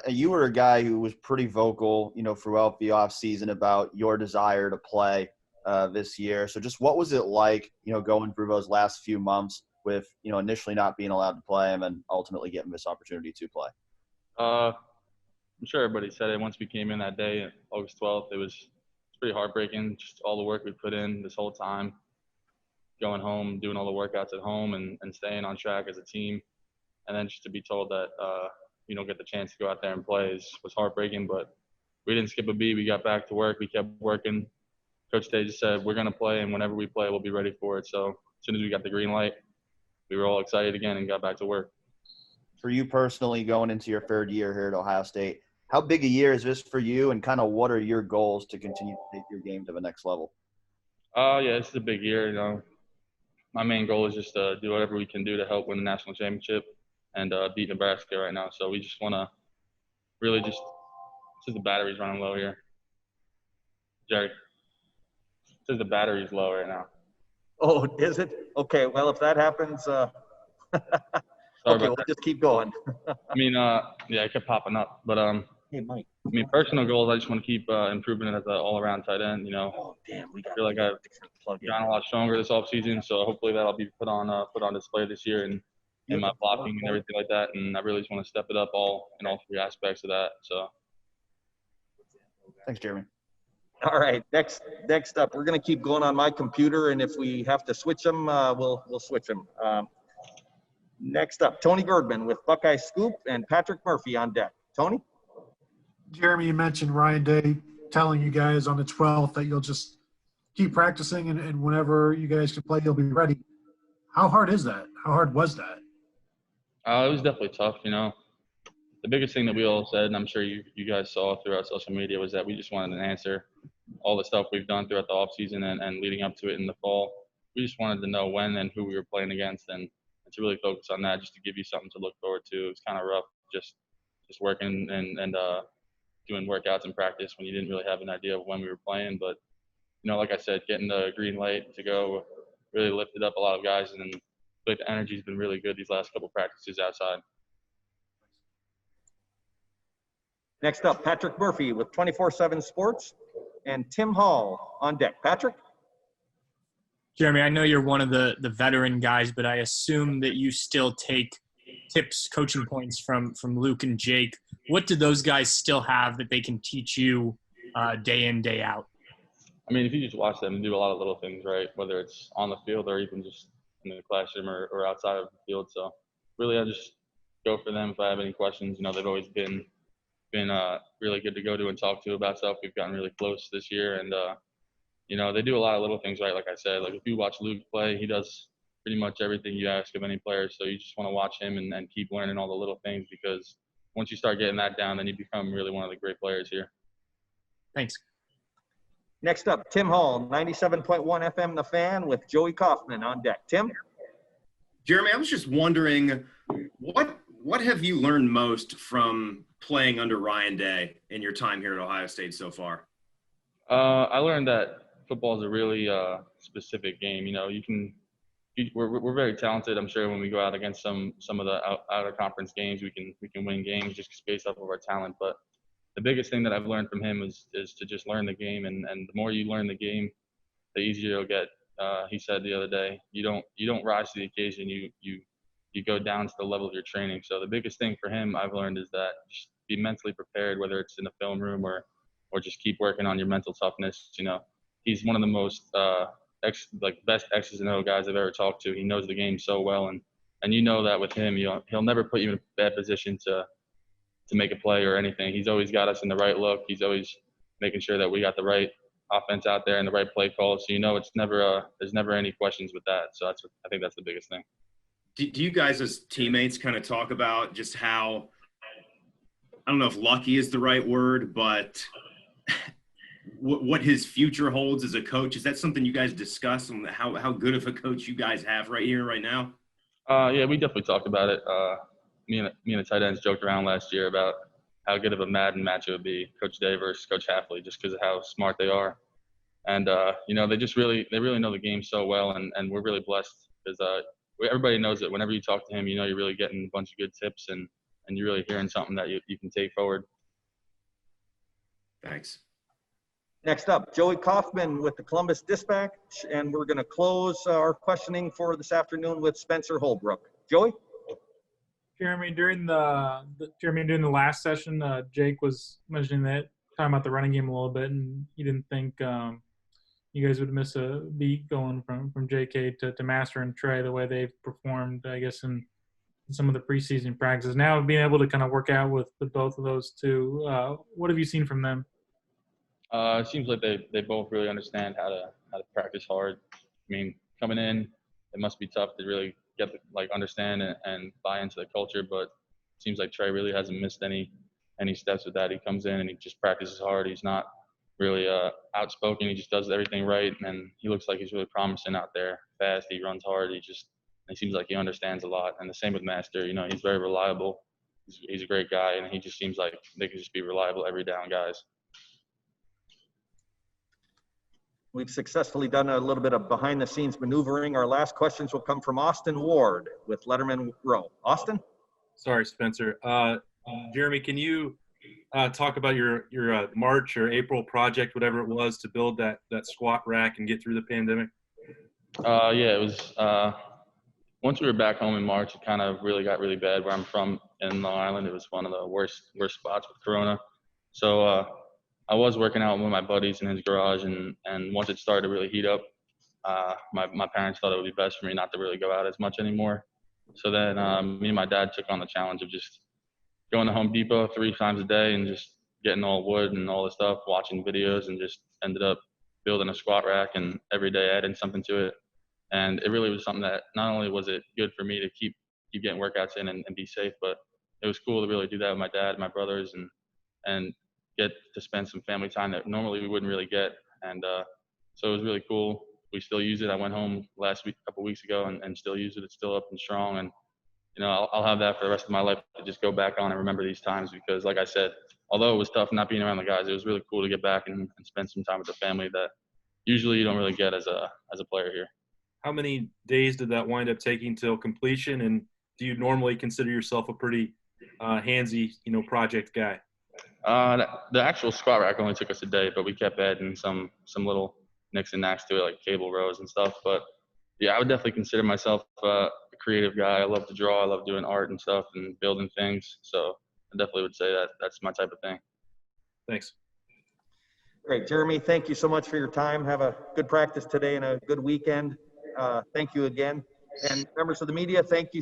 You were a guy who was pretty vocal, throughout the offseason about your desire to play this year. So just what was it like, going through those last few months with, initially not being allowed to play and then ultimately getting this opportunity to play? I'm sure everybody said it once we came in that day, August 12th. It's pretty heartbreaking, just all the work we put in this whole time, going home, doing all the workouts at home and staying on track as a team. And then just to be told that you don't get the chance to go out there and play was heartbreaking. But we didn't skip a beat. We got back to work. We kept working. Coach Day just said, we're going to play, and whenever we play, we'll be ready for it. So as soon as we got the green light, we were all excited again and got back to work. For you personally, going into your third year here at Ohio State, how big a year is this for you, and kind of what are your goals to continue to take your game to the next level? Yeah, this is a big year. My main goal is just to do whatever we can do to help win the national championship and beat Nebraska right now. So we just want to really just the battery's running low here. Jerry, says the battery's low right now. Oh, is it? Okay, well, if that happens, okay, we'll just keep going. It kept popping up. But, hey, Mike. Personal goals, I just want to keep improving it as an all-around tight end, Oh, damn. I feel like I've gotten a lot stronger this offseason, so hopefully that'll be put on display this year and in my blocking and everything like that. And I really just want to step it up in all three aspects of that. So. Thanks, Jeremy. All right, next up, we're going to keep going on my computer, and if we have to switch them, we'll switch them. Next up, Tony Birdman with Buckeye Scoop and Patrick Murphy on deck. Tony? Jeremy, you mentioned Ryan Day telling you guys on the 12th that you'll just keep practicing and whenever you guys can play, you'll be ready. How hard is that? How hard was that? It was definitely tough, The biggest thing that we all said, and I'm sure you guys saw throughout social media, was that we just wanted an answer. All the stuff we've done throughout the offseason and leading up to it in the fall, we just wanted to know when and who we were playing against and to really focus on that, just to give you something to look forward to. It was kind of rough just working and doing workouts in practice when you didn't really have an idea of when we were playing. But, like I said, getting the green light to go really lifted up a lot of guys, and the energy's been really good these last couple practices outside. Next up, Patrick Murphy with 24/7 Sports and Tim Hall on deck. Patrick? Jeremy, I know you're one of the veteran guys, but I assume that you still take tips, coaching points from Luke and Jake. What do those guys still have that they can teach you day in, day out? If you just watch them and do a lot of little things, right, whether it's on the field or even just in the classroom or outside of the field. So really I just go for them if I have any questions. They've always been really good to go to and talk to about stuff. We've gotten really close this year, and they do a lot of little things right. Like I said, like if you watch Luke play, he does pretty much everything you ask of any player. So you just want to watch him and keep learning all the little things, because once you start getting that down, then you become really one of the great players here. Thanks. Next up, Tim Hall, 97.1 FM The Fan with Joey Kaufman on deck. Tim? Jeremy, I was just wondering, what have you learned most from playing under Ryan Day in your time here at Ohio State so far? I learned that football is a really specific game. We're very talented. I'm sure when we go out against some of the out of conference games, we can win games just based off of our talent. But the biggest thing that I've learned from him is to just learn the game, and the more you learn the game, the easier you'll get. He said the other day, you don't rise to the occasion. You go down to the level of your training. So the biggest thing for him I've learned is that just be mentally prepared, whether it's in the film room or just keep working on your mental toughness. He's one of the most best X's and O guys I've ever talked to. He knows the game so well, and that with him, he'll never put you in a bad position to make a play or anything. He's always got us in the right look. He's always making sure that we got the right offense out there and the right play calls. So it's never there's never any questions with that. So I think that's the biggest thing. Do you guys as teammates kind of talk about just how, I don't know if lucky is the right word, but what his future holds as a coach? Is that something you guys discuss, on how good of a coach you guys have right here, right now? Yeah, we definitely talked about it. Me and the tight ends joked around last year about how good of a Madden match it would be, Coach Day versus Coach Hafley, just because of how smart they are. And, they really know the game so well, and we're really blessed because everybody knows that whenever you talk to him, you're really getting a bunch of good tips and you're really hearing something that you can take forward. Thanks. Next up, Joey Kaufman with the Columbus Dispatch, and we're going to close our questioning for this afternoon with Spencer Holbrook. Joey? Jeremy, during the last session, Jake was mentioning that, talking about the running game a little bit, and he didn't think you guys would miss a beat going from JK to Master and Trey the way they've performed, I guess, in some of the preseason practices. Now being able to kind of work out with both of those two, what have you seen from them? It seems like they both really understand how to practice hard. I mean, coming in, it must be tough to really get understand and buy into the culture, but it seems like Trey really hasn't missed any steps with that. He comes in and he just practices hard. He's not really outspoken. He just does everything right, and he looks like he's really promising out there. Fast, he runs hard. He seems like he understands a lot. And the same with Master. You know, he's very reliable. He's a great guy, and he just seems like they can just be reliable every down guys. We've successfully done a little bit of behind-the-scenes maneuvering. Our last questions will come from Austin Ward with Letterman Row. Austin? Sorry, Spencer. Jeremy, can you talk about your March or April project, whatever it was, to build that squat rack and get through the pandemic? Yeah, it was once we were back home in March, it kind of really got really bad where I'm from in Long Island. It was one of the worst spots with Corona. So I was working out with one of my buddies in his garage, and once it started to really heat up, my parents thought it would be best for me not to really go out as much anymore. So then me and my dad took on the challenge of just going to Home Depot 3 times a day and just getting all wood and all this stuff, watching videos, and just ended up building a squat rack, and every day adding something to it. And it really was something that not only was it good for me to keep getting workouts in and be safe, but it was cool to really do that with my dad and my brothers and get to spend some family time that normally we wouldn't really get. And so it was really cool. We still use it. I went home last week, a couple weeks ago, and still use it. It's still up and strong. And, you know, I'll have that for the rest of my life to just go back on and remember these times, because like I said, although it was tough not being around the guys, it was really cool to get back and spend some time with the family that usually you don't really get as a player here. How many days did that wind up taking till completion? And do you normally consider yourself a pretty handsy, project guy? The actual squat rack only took us a day, but we kept adding some little nicks and knacks to it, like cable rows and stuff. But yeah, I would definitely consider myself a creative guy. I love to draw. I love doing art and stuff and building things. So I definitely would say that's my type of thing. Thanks. Great. Jeremy, thank you so much for your time. Have a good practice today and a good weekend. Thank you again. And members of the media, thank you.